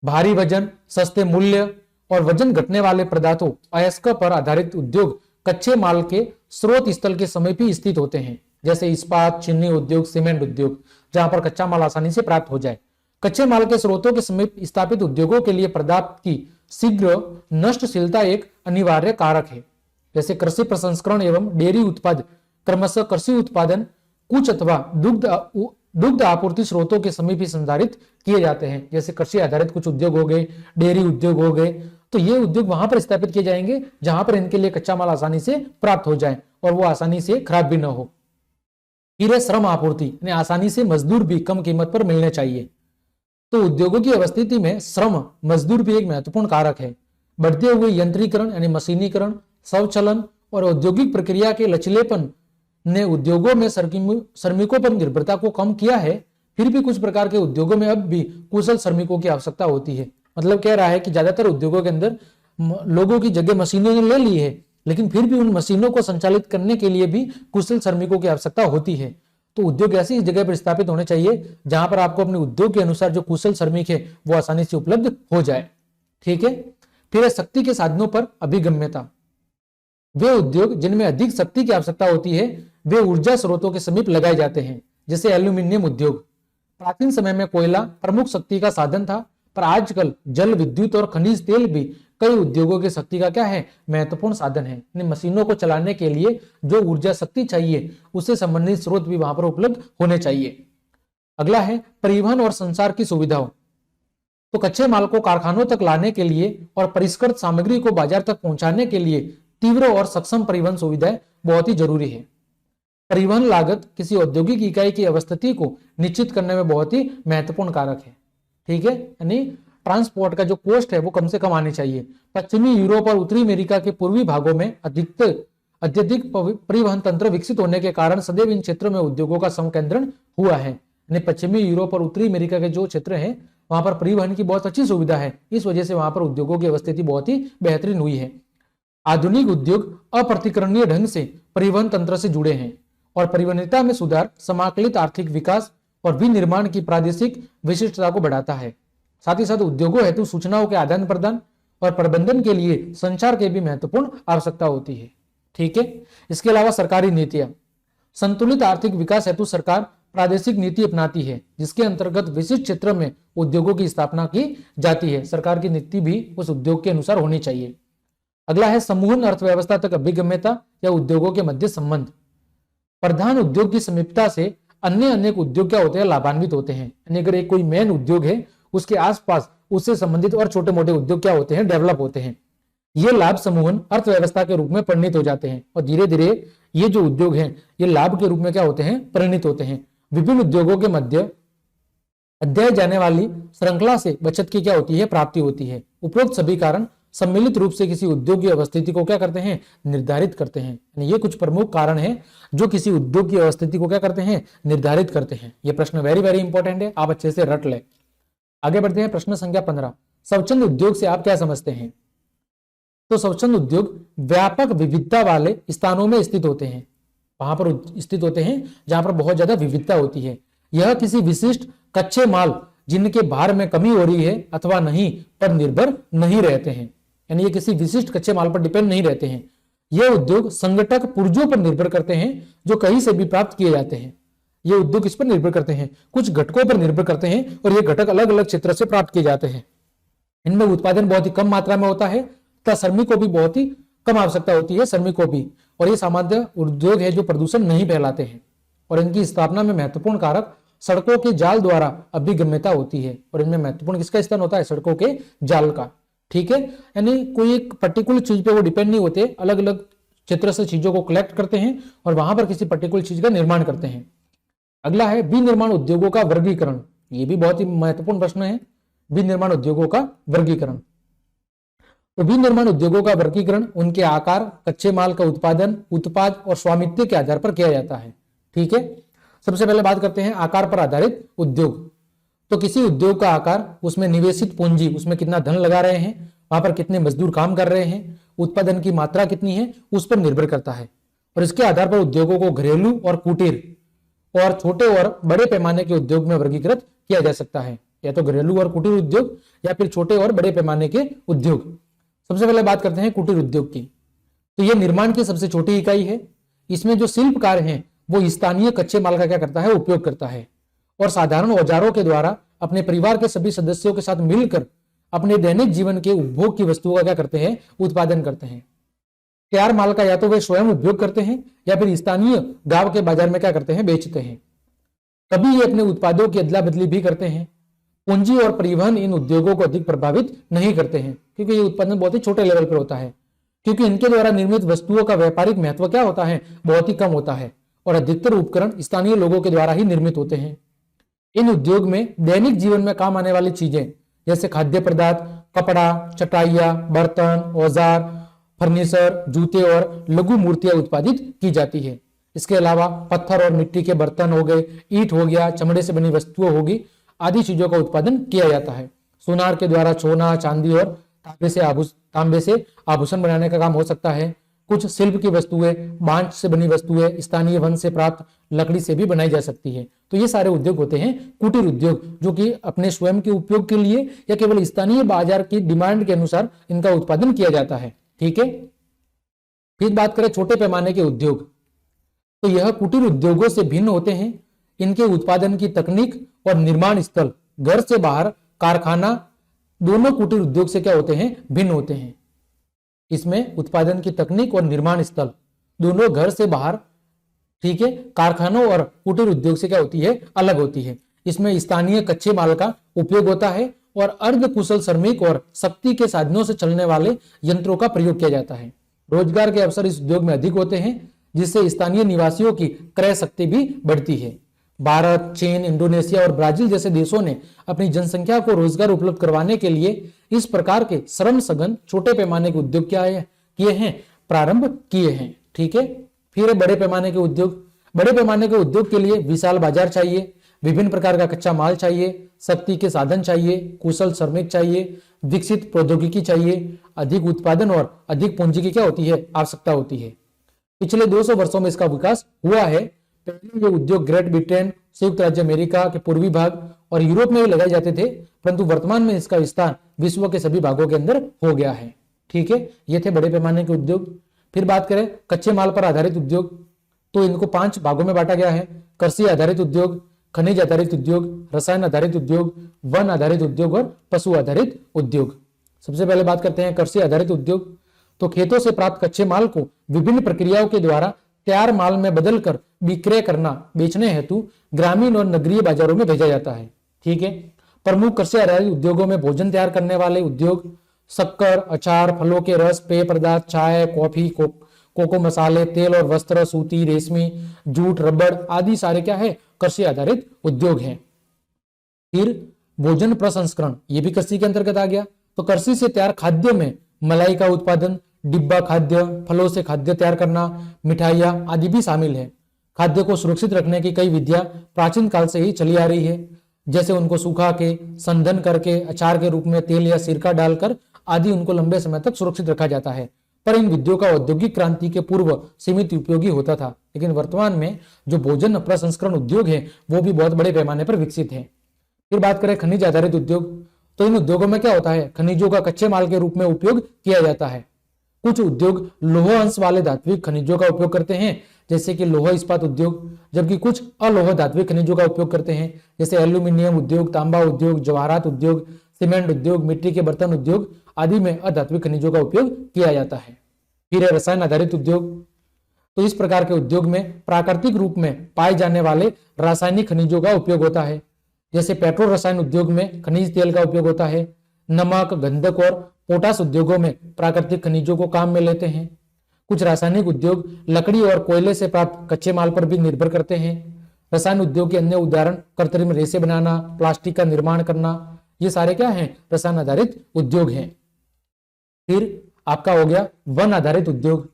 [SPEAKER 1] भारी वजन, सस्ते मूल्य और वजन घटने वाले पदार्थों अयस्क पर आधारित उद्योग कच्चे माल के स्रोत स्थल के समीप ही स्थित होते हैं, जैसे इस्पात, चीनी उद्योग, सीमेंट उद्योग, जहां पर कच्चा माल आसानी से प्राप्त हो जाए। कच्चे माल के स्रोतों के समीप स्थापित उद्योगों के लिए पदार्थ की शीघ्र नष्टशीलता एक अनिवार्य कारक है। जैसे कृषि प्रसंस्करण एवं डेयरी उत्पाद क्रमशः कृषि उत्पादन, कुछ अथवा दुग्ध आपूर्ति स्रोतों के समीप ही संचालित किए जाते हैं। जैसे कृषि आधारित कुछ उद्योग हो गए, डेयरी उद्योग हो गए, तो ये उद्योग वहां पर स्थापित किए जाएंगे जहां पर इनके लिए कच्चा माल आसानी से प्राप्त हो जाए और वो आसानी से खराब भी न हो। फिर है श्रम आपूर्ति, यानी आसानी से मजदूर भी कम कीमत पर मिलने चाहिए। तो उद्योगों की अवस्थिति में श्रम, मजदूर भी एक महत्वपूर्ण कारक है। बढ़ते हुए यंत्रीकरण यानी मशीनीकरण, स्वचालन और औद्योगिक प्रक्रिया के लचीलेपन ने उद्योगों में श्रमिकों पर निर्भरता को कम किया है। फिर भी कुछ प्रकार के उद्योगों में अब भी कुशल श्रमिकों की आवश्यकता होती है। मतलब कह रहा है कि ज्यादातर उद्योगों के अंदर लोगों की जगह मशीनों ने ले ली है, लेकिन फिर भी उन मशीनों को संचालित करने के लिए भी कुशल श्रमिकों की आवश्यकता होती है। तो उद्योग ऐसी जगह पर स्थापित होने चाहिए जहां पर आपको अपने उद्योग के अनुसार जो कुशल श्रमिक है वो आसानी से उपलब्ध हो जाए। ठीक है। फिर है शक्ति के साधनों पर अभिगम्यता। वे उद्योग जिनमें अधिक शक्ति की आवश्यकता होती है वे ऊर्जा स्रोतों के समीप लगाए जाते हैं। जैसे एल्यूमिनियम उद्योग। प्राचीन समय में कोयला प्रमुख शक्ति का साधन था, पर आजकल जल विद्युत और खनिज तेल भी कई उद्योगों की शक्ति का क्या है, महत्वपूर्ण साधन है। इन मशीनों को चलाने के लिए जो ऊर्जा शक्ति चाहिए उससे संबंधित स्रोत भी वहां पर उपलब्ध होने चाहिए। अगला है परिवहन और संचार की सुविधाओं। तो कच्चे माल को कारखानों तक लाने के लिए और परिष्कृत सामग्री को बाजार तक पहुंचाने के लिए तीव्र और सक्षम परिवहन सुविधाएं बहुत ही जरूरी है। परिवहन लागत किसी औद्योगिक इकाई की अवस्थिति को निश्चित करने में बहुत ही महत्वपूर्ण कारक है। ठीक है, यानी ट्रांसपोर्ट का जो कॉस्ट है वो कम से कम आनी चाहिए। पश्चिमी यूरोप और उत्तरी अमेरिका के पूर्वी भागों में अत्यधिक परिवहन तंत्र विकसित होने के कारण सदैव इन क्षेत्रों में उद्योगों का संकेंद्रण हुआ है। यानी पश्चिमी यूरोप और उत्तरी अमेरिका के जो क्षेत्र हैं वहां पर परिवहन की बहुत अच्छी सुविधा है, इस वजह से वहां पर उद्योगों की अवस्थिति बहुत ही बेहतरीन हुई है। आधुनिक उद्योग अप्रतिकरणीय ढंग से परिवहन तंत्र से जुड़े हैं और परिवहनीयता में सुधार समाकलित आर्थिक विकास और विनिर्माण की प्रादेशिक विशिष्टता को बढ़ाता है। साथ ही साथ उद्योगों हेतु सूचनाओं के आदान प्रदान और प्रबंधन के लिए संचार की भी महत्वपूर्ण आवश्यकता होती है। ठीक है। इसके अलावा सरकारी नीतियां। संतुलित आर्थिक विकास हेतु सरकार प्रादेशिक नीति अपनाती है जिसके अंतर्गत विशिष्ट क्षेत्र में उद्योगों की स्थापना की जाती है। सरकार की नीति भी उस उद्योग के अनुसार होनी चाहिए। अगला है समूहन अर्थव्यवस्था तक अभिगम्यता या उद्योगों के मध्य संबंध। प्रधान उद्योग की समीपता से अन्य अनेक उद्योग क्या होते हैं, लाभान्वित होते हैं। यानी अगर एक कोई मेन उद्योग है उसके आसपास उससे संबंधित और छोटे मोटे उद्योग क्या होते हैं, डेवलप होते हैं। ये लाभ समूहन अर्थव्यवस्था के रूप में परिणित हो जाते हैं और धीरे धीरे ये जो उद्योग हैं ये लाभ के रूप में क्या होते हैं, परिणित होते हैं। विभिन्न उद्योगों के मध्य अध्यय जाने वाली श्रृंखला से बचत की क्या होती है, प्राप्ति होती है। उपरोक्त सभी कारण सम्मिलित रूप से किसी उद्योग की अवस्थिति को क्या करते हैं, निर्धारित करते हैं। यानी ये कुछ प्रमुख कारण हैं जो किसी उद्योग की अवस्थिति को क्या करते हैं, निर्धारित करते हैं। ये प्रश्न वेरी वेरी इंपॉर्टेंट है, आप अच्छे से रट ले। आगे बढ़ते हैं प्रश्न संख्या 15। स्वच्छंद उद्योग से आप क्या समझते हैं? तो स्वच्छंद उद्योग व्यापक विविधता वाले स्थानों में स्थित होते हैं, वहां पर स्थित होते हैं जहां पर बहुत ज्यादा विविधता होती है। यह किसी विशिष्ट कच्चे माल जिनके भार में कमी हो रही है अथवा नहीं पर निर्भर नहीं रहते हैं। यानी ये किसी विशिष्ट कच्चे माल पर डिपेंड नहीं रहते हैं। ये उद्योग संगठक पुर्जों पर निर्भर करते हैं जो कहीं से भी प्राप्त किए जाते हैं। ये उद्योग किस पर निर्भर करते हैं, कुछ घटकों पर निर्भर करते हैं और ये घटक अलग अलग क्षेत्र से प्राप्त किए जाते हैं। इनमें उत्पादन बहुत ही कम मात्रा में होता है तथा श्रमिकों भी बहुत ही कम आवश्यकता होती है, श्रमिकों भी। और ये सामान्य उद्योग है जो प्रदूषण नहीं फैलाते हैं और इनकी स्थापना में महत्वपूर्ण कारक सड़कों के जाल द्वारा अभिगम्यता होती है और इनमें महत्वपूर्ण किसका स्थान होता है, सड़कों के जाल का। ठीक है, यानी कोई एक पर्टिकुलर चीज पे वो डिपेंड नहीं होते, अलग अलग क्षेत्र से चीजों को कलेक्ट करते हैं और वहां पर किसी पर्टिकुलर चीज का निर्माण करते हैं। अगला है विनिर्माण उद्योगों का वर्गीकरण। ये भी बहुत ही महत्वपूर्ण प्रश्न है, विनिर्माण उद्योगों का वर्गीकरण। तो विनिर्माण उद्योगों का वर्गीकरण उनके आकार, कच्चे माल का उत्पादन, उत्पाद और स्वामित्व के आधार पर किया जाता है। ठीक है, सबसे पहले बात करते हैं आकार पर आधारित उद्योग। तो किसी उद्योग का आकार, उसमें निवेशित पूंजी, उसमें कितना धन लगा रहे हैं, वहां पर कितने मजदूर काम कर रहे हैं, उत्पादन की मात्रा कितनी है, उस पर निर्भर करता है। और इसके आधार पर उद्योगों को घरेलू और कुटीर और छोटे और बड़े पैमाने के उद्योग में वर्गीकृत किया जा सकता है, या तो घरेलू और कुटीर उद्योग या फिर छोटे और बड़े पैमाने के उद्योग। सबसे पहले बात करते हैं कुटीर उद्योग की। तो यह निर्माण की सबसे छोटी इकाई है। इसमें जो शिल्प कार्य है वो स्थानीय कच्चे माल का क्या करता है, उपयोग करता है, और साधारण औजारों के द्वारा अपने परिवार के सभी सदस्यों के साथ मिलकर अपने दैनिक जीवन के उपभोग की वस्तुओं का क्या करते हैं, उत्पादन करते हैं। तैयार माल का या तो वे स्वयं उपयोग करते हैं या फिर स्थानीय गांव के बाजार में क्या करते हैं, बेचते हैं। कभी ये अपने उत्पादों की अदला बदली भी करते हैं। पूंजी और परिवहन इन उद्योगों को अधिक प्रभावित नहीं करते हैं, क्योंकि ये उत्पादन बहुत ही छोटे लेवल पर होता है, क्योंकि इनके द्वारा निर्मित वस्तुओं का व्यापारिक महत्व क्या होता है, बहुत ही कम होता है, और अधिकतर उपकरण स्थानीय लोगों के द्वारा ही निर्मित होते हैं। इन उद्योग में दैनिक जीवन में काम आने वाली चीजें जैसे खाद्य पदार्थ, कपड़ा, चटाइयां, बर्तन, औजार, फर्नीचर, जूते और लघु मूर्तियां उत्पादित की जाती है। इसके अलावा पत्थर और मिट्टी के बर्तन हो गए, ईंट हो गया, चमड़े से बनी वस्तुएं होगी, आदि चीजों का उत्पादन किया जाता है। सोनार के द्वारा सोना, चांदी और तांबे से आभूषण बनाने का काम हो सकता है। कुछ शिल्प की वस्तुएं, बांस से बनी वस्तुएं स्थानीय वन से प्राप्त लकड़ी से भी बनाई जा सकती है। तो ये सारे उद्योग होते हैं कुटीर उद्योग, जो कि अपने स्वयं के उपयोग के लिए या केवल स्थानीय बाजार की डिमांड के अनुसार इनका उत्पादन किया जाता है। ठीक है, फिर बात करें छोटे पैमाने के उद्योग, तो यह कुटीर उद्योगों से भिन्न होते हैं। इनके उत्पादन की तकनीक और निर्माण स्थल घर से बाहर कारखाना दोनों कुटीर उद्योग से क्या होते हैं, भिन्न होते हैं। इसमें उत्पादन की तकनीक और निर्माण स्थल दोनों घर से बाहर, ठीक है, कारखानों और कुटीर उद्योग से क्या होती है, अलग होती है। इसमें स्थानीय कच्चे माल का उपयोग होता है और अर्ध कुशल श्रमिक और शक्ति के साधनों से चलने वाले यंत्रों का प्रयोग किया जाता है। रोजगार के अवसर इस उद्योग में अधिक होते हैं, जिससे स्थानीय निवासियों की क्रय शक्ति भी बढ़ती है। भारत, चीन, इंडोनेशिया और ब्राजील जैसे देशों ने अपनी जनसंख्या को रोजगार उपलब्ध करवाने के लिए इस प्रकार के श्रम सघन छोटे पैमाने के उद्योग क्या है, किए हैं, प्रारंभ किए हैं। ठीक है, फिर बड़े पैमाने के उद्योग। बड़े पैमाने के उद्योग के लिए विशाल बाजार चाहिए, विभिन्न प्रकार का कच्चा माल चाहिए, शक्ति के साधन चाहिए, कुशल श्रमिक चाहिए, विकसित प्रौद्योगिकी चाहिए, अधिक उत्पादन और अधिक पूंजी की क्या होती है, आवश्यकता होती है। पिछले 200 वर्षों में इसका विकास हुआ है। पहले ये उद्योग ग्रेट ब्रिटेन, संयुक्त राज्य अमेरिका के पूर्वी भाग और यूरोप में भी लगाए जाते थे, परंतु वर्तमान में इसका विस्तार विश्व के सभी भागों के अंदर हो गया है। ठीक है, ये थे बड़े पैमाने के उद्योग। फिर बात करें कच्चे माल पर आधारित उद्योग, तो इनको 5 भागों में बांटा गया है। कृषि आधारित उद्योग, खनिज आधारित उद्योग, रसायन आधारित उद्योग, वन आधारित उद्योग और पशु आधारित उद्योग। सबसे पहले बात करते हैं कृषि आधारित उद्योग। तो खेतों से प्राप्त कच्चे माल को विभिन्न प्रक्रियाओं के द्वारा तैयार माल में बदलकर विक्रय करना, बेचने हेतु ग्रामीण और नगरीय बाजारों में भेजा जाता है। ठीक है, प्रमुख कृषि आधारित उद्योगों में भोजन तैयार करने वाले उद्योग, शक्कर, अचार, फलों के रस, पेय पदार्थ, चाय, कॉफी, कोको मसाले, तेल और वस्त्र, सूती, रेशमी, जूट, रबड़ आदि सारे क्या है, कृषि आधारित उद्योग हैं। फिर भोजन प्रसंस्करण, ये भी कृषि के अंतर्गत आ गया। तो कृषि से तैयार खाद्य में मलाई का उत्पादन, डिब्बा खाद्य, फलों से खाद्य तैयार करना, मिठाइयां आदि भी शामिल है। खाद्य को सुरक्षित रखने की कई विधियां प्राचीन काल से ही चली आ रही है, जैसे उनको सुखा के, संघन करके, अचार के रूप में तेल या सिरका डालकर आदि उनको लंबे समय तक सुरक्षित रखा जाता है। पर इन विधियों का औद्योगिक क्रांति के पूर्व सीमित उपयोगी होता था, लेकिन वर्तमान में जो भोजन प्रसंस्करण उद्योग है वो भी बहुत बड़े पैमाने पर विकसित है। फिर बात करें खनिज आधारित उद्योग, तो इन उद्योगों में क्या होता है, खनिजों का कच्चे माल के रूप में उपयोग किया जाता है। कुछ उद्योग लौह अंश वाले धात्विक खनिजों का उपयोग करते हैं, जैसे कि लौह इस्पात उद्योग, जबकि कुछ अलोह धात्विक खनिजों का उपयोग करते हैं, जैसे एल्यूमिनियम उद्योग, तांबा उद्योग, जवाहरात उद्योग, सीमेंट उद्योग, मिट्टी के बर्तन उद्योग आदि में अधात्विक खनिजों का उपयोग किया जाता है। फिर है रसायन आधारित उद्योग। तो इस प्रकार के उद्योग में प्राकृतिक रूप में पाए जाने वाले रासायनिक खनिजों का उपयोग होता है, जैसे पेट्रो रसायन उद्योग में खनिज तेल का उपयोग होता है। नमक, गंधक और पोटास उद्योगों में प्राकृतिक खनिजों को काम में लेते हैं। कुछ रासायनिक उद्योग लकड़ी और कोयले से प्राप्त कच्चे माल पर भी निर्भर करते हैं। रसायन उद्योग के अन्य उदाहरण कृत्रिम रेशे बनाना, प्लास्टिक का निर्माण करना, ये सारे क्या हैं, रसायन आधारित उद्योग हैं। फिर आपका हो गया वन आधारित उद्योग।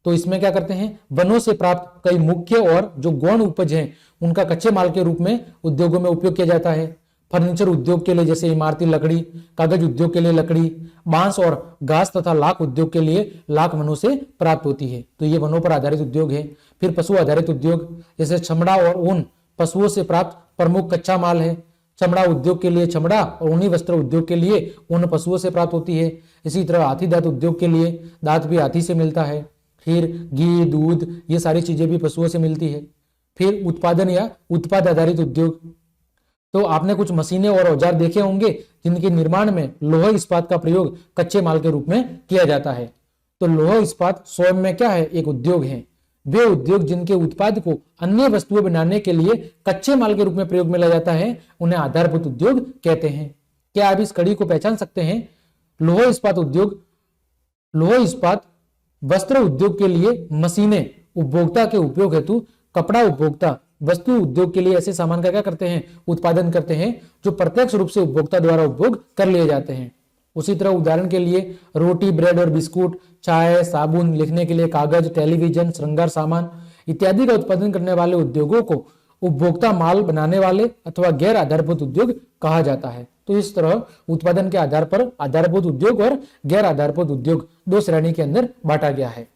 [SPEAKER 1] तो इसमें क्या करते हैं, वनों से प्राप्त कई मुख्य और जो गौण उपज हैं उनका कच्चे माल के रूप में उद्योगों में उपयोग किया जाता है। फर्नीचर उद्योग के लिए जैसे इमारती लकड़ी, कागज उद्योग के लिए लकड़ी, बांस और घास तथा लाख उद्योग के लिए लाख वनों से प्राप्त होती है। तो ये वनों पर आधारित उद्योग है। फिर पशु आधारित उद्योग, जैसे चमड़ा और ऊन पशुओं से प्राप्त प्रमुख कच्चा माल है। चमड़ा उद्योग के लिए चमड़ा और ऊनी वस्त्र उद्योग के लिए ऊन पशुओं से प्राप्त होती है। इसी तरह हाथी दांत उद्योग के लिए दांत भी हाथी से मिलता है। फिर घी, दूध, ये सारी चीजें भी पशुओं से मिलती है। फिर उत्पादन या उत्पाद आधारित उद्योग, तो आपने कुछ मशीनें और औजार देखे होंगे जिनके निर्माण में लोहा इस्पात का प्रयोग कच्चे माल के रूप में किया जाता है। तो लोहा इस्पात स्वयं में क्या है, एक उद्योग है। वे उद्योग जिनके उत्पाद को अन्य वस्तुएं बनाने के लिए कच्चे माल के रूप में प्रयोग में लाया जाता है, उन्हें आधारभूत उद्योग कहते हैं। क्या आप इस कड़ी को पहचान सकते हैं? लोहा इस्पात उद्योग, लोहा इस्पात वस्त्र उद्योग के लिए मशीनें उपभोक्ता के उपयोग हेतु, कपड़ा उपभोक्ता वस्तु उद्योग के लिए ऐसे सामान का क्या करते हैं, उत्पादन करते हैं जो प्रत्यक्ष रूप से उपभोक्ता द्वारा उपभोग कर लिए जाते हैं। उसी तरह उदाहरण के लिए रोटी, ब्रेड और बिस्कुट, चाय, साबुन, लिखने के लिए कागज, टेलीविजन, श्रृंगार सामान इत्यादि का उत्पादन करने वाले उद्योगों को उपभोक्ता माल बनाने वाले अथवा गैर आधारभूत उद्योग कहा जाता है। तो इस तरह उत्पादन के आधार पर आधारभूत उद्योग और गैर आधारभूत उद्योग दो श्रेणी के अंदर बांटा गया है।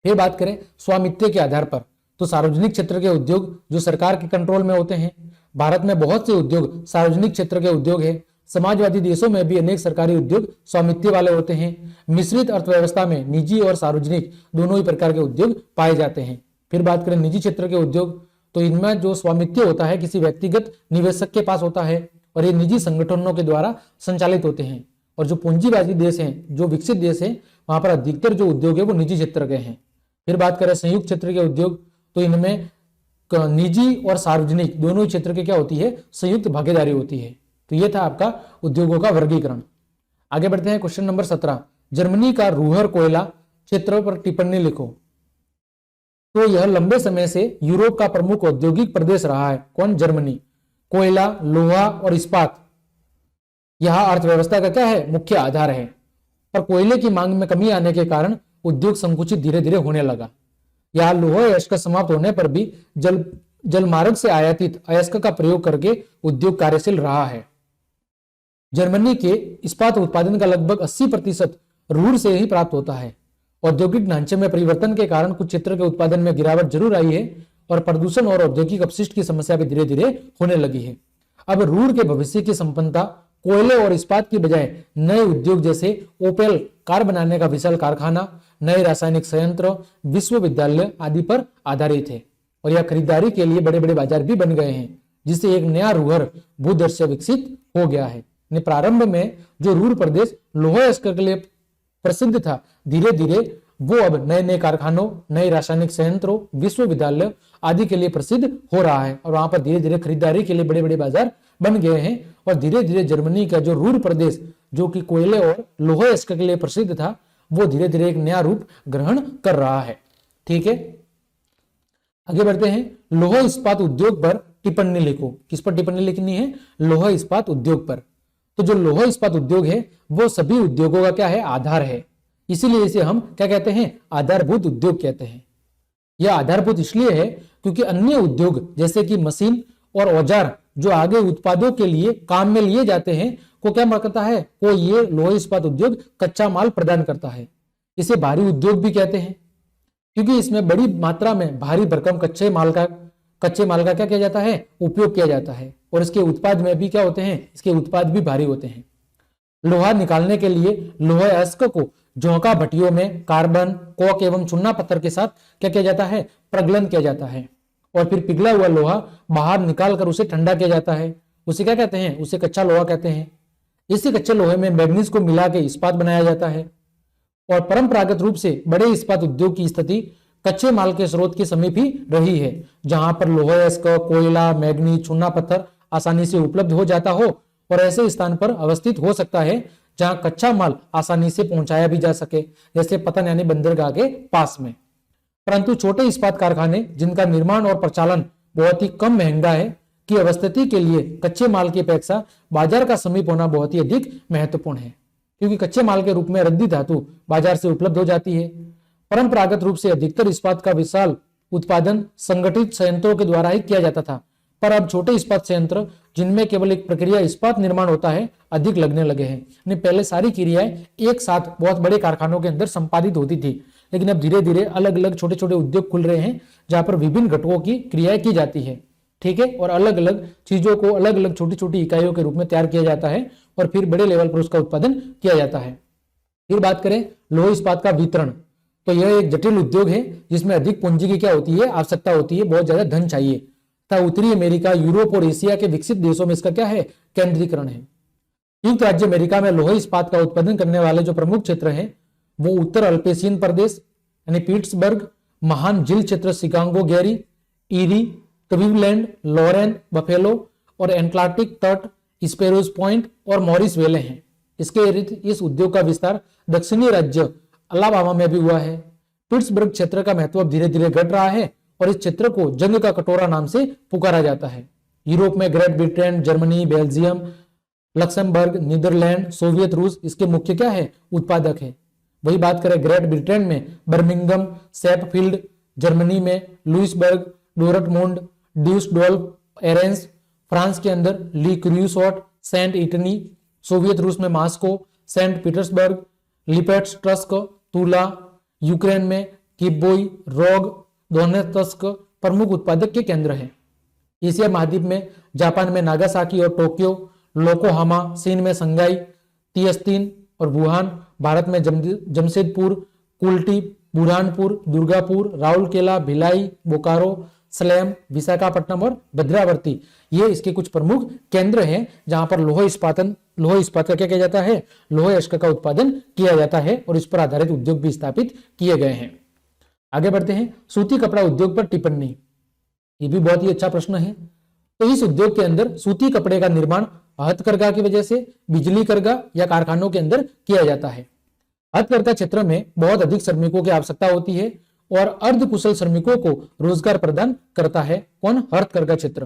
[SPEAKER 1] फिर बात करें स्वामित्व के आधार पर, तो सार्वजनिक क्षेत्र के उद्योग जो सरकार के कंट्रोल में होते हैं। भारत में बहुत से उद्योग सार्वजनिक क्षेत्र के उद्योग है। समाजवादी देशों में भी अनेक सरकारी उद्योग स्वामित्व वाले होते हैं। मिश्रित अर्थव्यवस्था में निजी और सार्वजनिक दोनों ही प्रकार के उद्योग पाए जाते हैं। फिर बात करें निजी क्षेत्र के उद्योग, तो इनमें जो स्वामित्व होता है किसी व्यक्तिगत निवेशक के पास होता है और ये निजी संगठनों के द्वारा संचालित होते हैं। और जो पूंजीवादी देश हैं, जो विकसित देश हैं, वहां पर अधिकतर जो उद्योग है वो निजी क्षेत्र के हैं। फिर बात करें संयुक्त क्षेत्र के उद्योग, तो इनमें निजी और सार्वजनिक दोनों ही क्षेत्र के क्या होती है, संयुक्त भागीदारी होती है। तो ये था आपका उद्योगों का वर्गीकरण। आगे बढ़ते हैं क्वेश्चन नंबर 17, जर्मनी का रूहर कोयला क्षेत्र पर टिप्पणी लिखो। तो यह लंबे समय से यूरोप का प्रमुख औद्योगिक प्रदेश रहा है। कौन? जर्मनी। कोयला, लोहा और इस्पात यह अर्थव्यवस्था का क्या है, मुख्य आधार है। पर कोयले की मांग में कमी आने के कारण उद्योग संकुचित धीरे धीरे होने लगा। यह लोहा अयस्क समाप्त होने पर भी जलमार्ग से आयातित अयस्क का प्रयोग करके उद्योग कार्यशील रहा है। जर्मनी के इस्पात उत्पादन का लगभग 80% रूर से ही प्राप्त होता है। औद्योगिक ढांचे में परिवर्तन के कारण कुछ क्षेत्र के उत्पादन में गिरावट जरूर आई है और प्रदूषण और औद्योगिक अपशिष्ट की समस्या भी धीरे धीरे होने लगी है। अब रूर के भविष्य की संपन्नता कोयले और इस्पात की बजाय नए उद्योग जैसे ओपेल कार बनाने का विशाल कारखाना, नए रासायनिक संयंत्र, विश्वविद्यालय आदि पर आधारित है। और यह खरीदारी के लिए बड़े बड़े बाजार भी बन गए हैं, जिससे एक नया रूहर भूदृश्य विकसित हो गया है। प्रारंभ में जो रूर प्रदेश लोहा अयस्क के लिए प्रसिद्ध था, धीरे धीरे वो अब नए नए कारखानों, नए रासायनिक संयंत्रों, विश्वविद्यालय आदि के लिए प्रसिद्ध हो रहा है। और वहां पर धीरे धीरे खरीदारी के लिए बड़े बड़े बाजार बन गए हैं। और धीरे धीरे जर्मनी का जो रूर प्रदेश जो कि कोयले और लोहा अयस्क के लिए प्रसिद्ध था, वो धीरे धीरे एक नया रूप ग्रहण कर रहा है। ठीक है, आगे बढ़ते हैं। लोहा इस्पात उद्योग पर टिप्पणी लिखो। किस पर टिप्पणी लिखनी है? लोहा इस्पात उद्योग पर। तो जो लोहा इस्पात उद्योग है वो सभी उद्योगों का क्या है, आधार है। इसीलिए इसे हम क्या कहते हैं, आधारभूत उद्योग कहते हैं। यह आधारभूत इसलिए है क्योंकि अन्य उद्योग जैसे कि मशीन और औजार जो आगे उत्पादों के लिए काम में लिए जाते हैं को क्या करता है, को ये लोहा इस्पात उद्योग कच्चा माल प्रदान करता है। इसे भारी उद्योग भी कहते हैं क्योंकि इसमें बड़ी मात्रा में भारी भरकम कच्चे माल का क्या किया जाता है, उपयोग किया जाता है। और इसके उत्पाद में भी क्या होते हैं, इसके उत्पाद भी भारी होते हैं। लोहा निकालने के लिए लोहा अयस्क को झोंका भट्टियों में कार्बन, कोक एवं चूना पत्थर के साथ क्या किया जाता है, प्रगलन किया जाता है। और फिर पिघला हुआ लोहा बाहर निकालकर उसे ठंडा किया जाता है। उसे क्या कहते हैं, उसे कच्चा लोहा कहते हैं। इसी कच्चे लोहे में मैग्नीज को मिला के इस्पात बनाया जाता है। और परंपरागत रूप से बड़े इस्पात उद्योग की स्थिति कच्चे माल के स्रोत के समीप ही रही है, जहां पर लोहा अयस्क, कोयला, मैग्नीज, चूना पत्थर आसानी से उपलब्ध हो जाता हो और ऐसे स्थान पर अवस्थित हो सकता है जहां कच्चा माल आसानी से पहुंचाया भी जा सके, जैसे पतन यानी बंदरगाह के पास में। परंतु छोटे इस्पात कारखाने जिनका निर्माण और प्रचालन बहुत ही कम महंगा है की अवस्थिति के लिए कच्चे माल की अपेक्षा बाजार का समीप होना बहुत ही अधिक महत्वपूर्ण है, क्योंकि कच्चे माल के रूप में रद्दी धातु बाजार से उपलब्ध हो जाती है। परंपरागत रूप से अधिकतर इस्पात का विशाल उत्पादन संगठित संयंत्रों के द्वारा ही किया जाता था, पर अब छोटे इस्पात संयंत्र जिनमें केवल एक प्रक्रिया इस्पात निर्माण होता है अधिक लगने लगे हैं। पहले सारी क्रियाएं एक साथ बहुत बड़े कारखानों के अंदर संपादित होती थी, लेकिन अब धीरे धीरे अलग अलग छोटे छोटे उद्योग खुल रहे हैं जहां पर विभिन्न घटकों की क्रियाएं की जाती है। ठीक है, और अलग अलग चीजों को अलग अलग छोटी छोटी इकाइयों के रूप में तैयार किया जाता है और फिर बड़े लेवल पर उसका उत्पादन किया जाता है। फिर बात करें लोहा इस्पात का वितरण, तो यह एक जटिल उद्योग है जिसमें अधिक पूंजी की क्या होती है, आवश्यकता होती है, बहुत ज्यादा धन चाहिए। तथा उत्तरी अमेरिका, यूरोप और एशिया के विकसित देशों में इसका क्या है, केंद्रीकरण है। संयुक्त राज्य अमेरिका में लोहे इस्पात का उत्पादन करने वाले जो प्रमुख क्षेत्र हैं वो उत्तर अल्पेशियन प्रदेश यानी पिट्सबर्ग, महान झील क्षेत्र शिकागो, गेरी, ईरी, क्लीवलैंड, लॉरेन, बफेलो और एटलांटिक तट, स्पैरोज पॉइंट और मॉरिस वेले हैं। इसके इस उद्योग का विस्तार दक्षिणी राज्य अलाबामा में भी हुआ है। पिट्सबर्ग क्षेत्र का महत्व धीरे धीरे घट रहा है और इस क्षेत्र को जंग का कटोरा नाम से पुकारा जाता है। यूरोप में Great Britain, Germany, Belgium, Luxembourg, Netherlands, Soviet रूस इसके मुख्य क्या है, उत्पादक है। वही बात करें ग्रेट ब्रिटेन में बर्मिंगम, सेपफील्ड, जर्मनी में लुइसबर्ग, डोरटमुंड, ड्यूसडॉल्फ, एरेंस, फ्रांस के अंदर ली क्रूसोट, सेंट इटनी, सोवियत रूस में मॉस्को, सेंट पीटर्सबर्ग, लिपेट्स्क, तुला, यूक्रेन में किबोई, रोग, दोनेत्स्क प्रमुख उत्पादक के केंद्र हैं। एशिया महाद्वीप में जापान में नागासाकी और टोक्यो, योकोहामा, चीन में संगाई, तियस्तीन और वुहान, भारत में जमशेदपुर, कुल्टी, बुरहानपुर, दुर्गापुर, राउरकेला, भिलाई, बोकारो, सलेम, विशाखापट्टनम और भद्रावती ये इसके कुछ प्रमुख केंद्र हैं जहां पर लोह इस्पात का क्या किया जाता है, लोह अयस्क का उत्पादन किया जाता है और इस पर आधारित उद्योग भी स्थापित किए गए हैं। आगे बढ़ते हैं, सूती कपड़ा उद्योग पर टिप्पणी। ये भी बहुत ही अच्छा प्रश्न है। तो इस उद्योग के अंदर सूती कपड़े का निर्माण हथकरघा की वजह से बिजली करघा या कारखानों के अंदर किया जाता है। हथकरघा क्षेत्र में बहुत अधिक श्रमिकों की आवश्यकता होती है और अर्धकुशल श्रमिकों को रोजगार प्रदान करता है। कौन, हथकरघा क्षेत्र।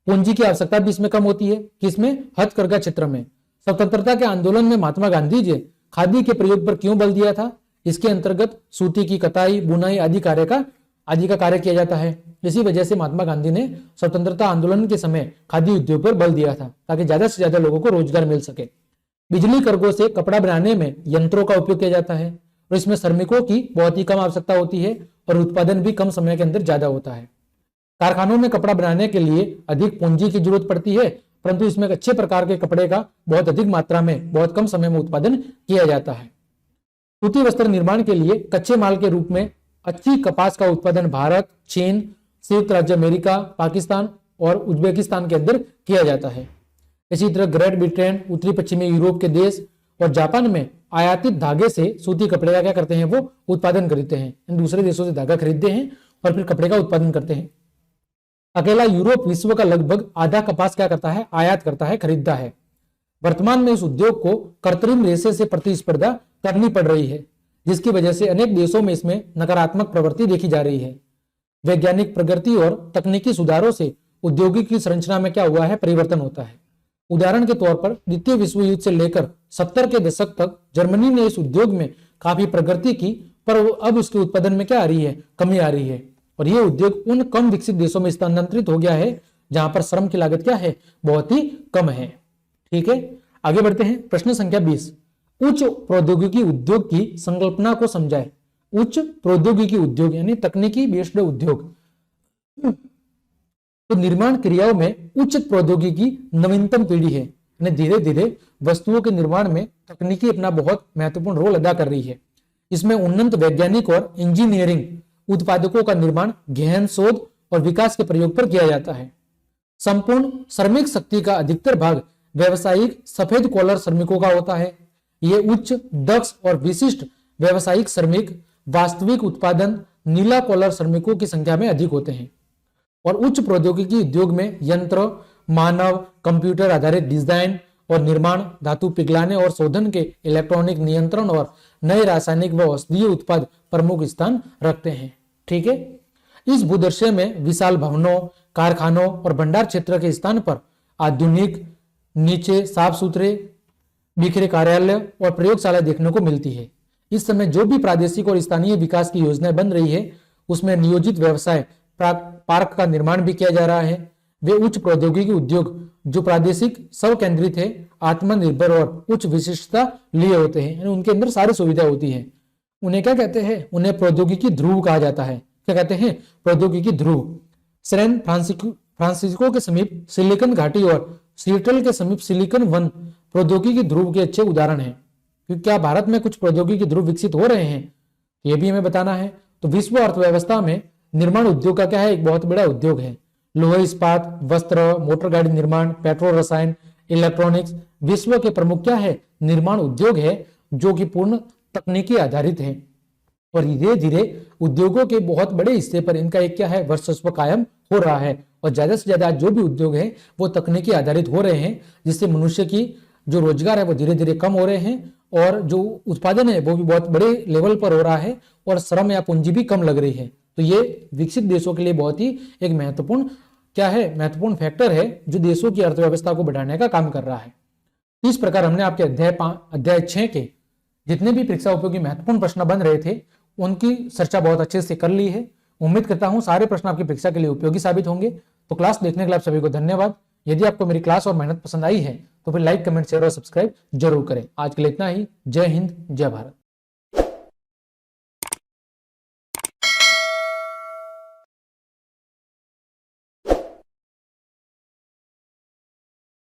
[SPEAKER 1] पूंजी की आवश्यकता भी इसमें कम होती है, किसमें, हथकरघा क्षेत्र में। स्वतंत्रता के आंदोलन में महात्मा गांधी जी खादी के प्रयोग पर क्यों बल दिया था, इसके अंतर्गत सूती की कताई, बुनाई आदि का कार्य किया जाता है। इसी वजह से महात्मा गांधी ने स्वतंत्रता आंदोलन के समय खादी उद्योग पर बल दिया था ताकि ज्यादा से ज्यादा लोगों को रोजगार मिल सके। बिजली करघों से कपड़ा बनाने में यंत्रों का उपयोग किया जाता है और इसमें श्रमिकों की बहुत ही कम आवश्यकता होती है और उत्पादन भी कम समय के अंदर ज्यादा होता है। कारखानों में कपड़ा बनाने के लिए अधिक पूंजी की जरूरत पड़ती है, परंतु इसमें अच्छे प्रकार के कपड़े का बहुत अधिक मात्रा में बहुत कम समय में उत्पादन किया जाता है। सूती वस्त्र निर्माण के लिए कच्चे माल के रूप में अच्छी कपास का उत्पादन भारत, चीन, संयुक्त राज्य अमेरिका, पाकिस्तान और उज्बेकिस्तान के अंदर किया जाता है। इसी तरह ग्रेट ब्रिटेन, उत्तरी पश्चिमी यूरोप के देश और जापान में आयातित धागे से सूती कपड़े का क्या करते हैं, वो उत्पादन खरीदते हैं। इन दूसरे देशों से धागा खरीदते हैं और फिर कपड़े का उत्पादन करते हैं। अकेला यूरोप विश्व का लगभग आधा कपास क्या करता है, आयात करता है, खरीदता है। वर्तमान में इस उद्योग को कृत्रिम रेशे से प्रतिस्पर्धा करनी पड़ रही है, जिसकी वजह से अनेक देशों में इसमें नकारात्मक प्रवृत्ति देखी जा रही है। वैज्ञानिक प्रगति और तकनीकी सुधारों से औद्योगिक संरचना में क्या हुआ है, परिवर्तन होता है। उदाहरण के तौर पर द्वितीय विश्व युद्ध से लेकर 70 के दशक तक जर्मनी ने इस उद्योग में काफी प्रगति की, पर अब उसके उत्पादन में क्या आ रही है, कमी आ रही है और यह उद्योग उन कम विकसित देशों में स्थानांतरित हो गया है जहां पर श्रम की लागत क्या है, बहुत ही कम है। ठीक है, आगे बढ़ते हैं। प्रश्न संख्या 20, उच्च प्रौद्योगिकी उद्योग की संकल्पना को समझाए। उच्च प्रौद्योगिकी उद्योग यानी तकनीकी बेस्ड उद्योग। तो निर्माण क्रियाओं में उच्च प्रौद्योगिकी नवीनतम पीढ़ी है, यानी धीरे धीरे वस्तुओं के निर्माण में तकनीकी अपना बहुत महत्वपूर्ण रोल अदा कर रही है। इसमें उन्नत वैज्ञानिक और इंजीनियरिंग उत्पादकों का निर्माण गहन शोध और विकास के प्रयोग पर किया जाता है। संपूर्ण श्रमिक शक्ति का अधिकतर भाग व्यवसायिक सफेद कॉलर श्रमिकों का होता है। ये उच्च दक्ष और विशिष्ट व्यवसायिक श्रमिक वास्तविक उत्पादन नीला कॉलर श्रमिकों की संख्या में अधिक होते हैं। और उच्च प्रौद्योगिकी उद्योग में यंत्र, मानव, कंप्यूटर आधारित डिजाइन और निर्माण, धातु पिघलाने और शोधन के इलेक्ट्रॉनिक नियंत्रण और नए रासायनिक व औषधीय उत्पाद प्रमुख स्थान रखते हैं। ठीक है, इस भूदृश्य में विशाल भवनों, कारखानों और भंडार क्षेत्र के स्थान पर आधुनिक, नीचे साफ सुथरे बिखरे कार्यालय और प्रयोगशाला देखने को मिलती है। इस समय जो भी प्रादेशिक और स्थानीय विकास की योजनाएं बन रही है उसमें नियोजित व्यवसाय पार्क का निर्माण भी किया जा रहा है। वे उच्च प्रौद्योगिकी उद्योग जो प्रादेशिक स्व केंद्रित है, आत्मनिर्भर और उच्च विशिष्टता लिए होते हैं, यानी उनके अंदर सारी सुविधा होती है। उन्हें क्या कहते हैं, उन्हें प्रौद्योगिकी ध्रुव कहा जाता है। क्या कहते हैं, प्रौद्योगिकी ध्रुव। सैन फ्रांसिस्को के समीप सिलिकन घाटी और सिएटल के समीप सिलिकन वन प्रौद्योगिकी ध्रुव के अच्छे उदाहरण हैं। क्योंकि क्या भारत में कुछ प्रौद्योगिकी ध्रुव विकसित हो रहे हैं, ये भी हमें बताना है। तो विश्व अर्थव्यवस्था में निर्माण उद्योग का क्या है, एक बहुत बड़ा उद्योग है। लोहे इस्पात, वस्त्र, मोटर गाड़ी निर्माण, पेट्रोल, रसायन, इलेक्ट्रॉनिक्स विश्व के प्रमुख क्या है, निर्माण उद्योग है, जो कि पूर्ण तकनीकी आधारित है। और धीरे धीरे उद्योगों के बहुत बड़े हिस्से पर इनका एक क्या है, वर्चस्व कायम हो रहा है। और ज्यादा से ज्यादा जो भी उद्योग है वो तकनीकी आधारित हो रहे हैं, जिससे मनुष्य की जो रोजगार है वो धीरे धीरे कम हो रहे हैं, और जो उत्पादन है वो भी बहुत बड़े लेवल पर हो रहा है, और श्रम या पूंजी भी कम लग रही है। तो ये विकसित देशों के लिए बहुत ही एक महत्वपूर्ण क्या है, महत्वपूर्ण फैक्टर है, जो देशों की अर्थव्यवस्था को बढ़ाने का काम कर रहा है। इस प्रकार हमने आपके अध्याय 6 के जितने भी परीक्षा उपयोगी महत्वपूर्ण प्रश्न बन रहे थे उनकी चर्चा बहुत अच्छे से कर ली है। उम्मीद करता हूं सारे प्रश्न आपकी परीक्षा के लिए उपयोगी साबित होंगे। तो क्लास देखने के लिए आप सभी को धन्यवाद। यदि आपको मेरी क्लास और मेहनत पसंद आई है तो फिर लाइक, कमेंट, शेयर और सब्सक्राइब जरूर करें। आज के लिए इतना ही। जय हिंद, जय भारत।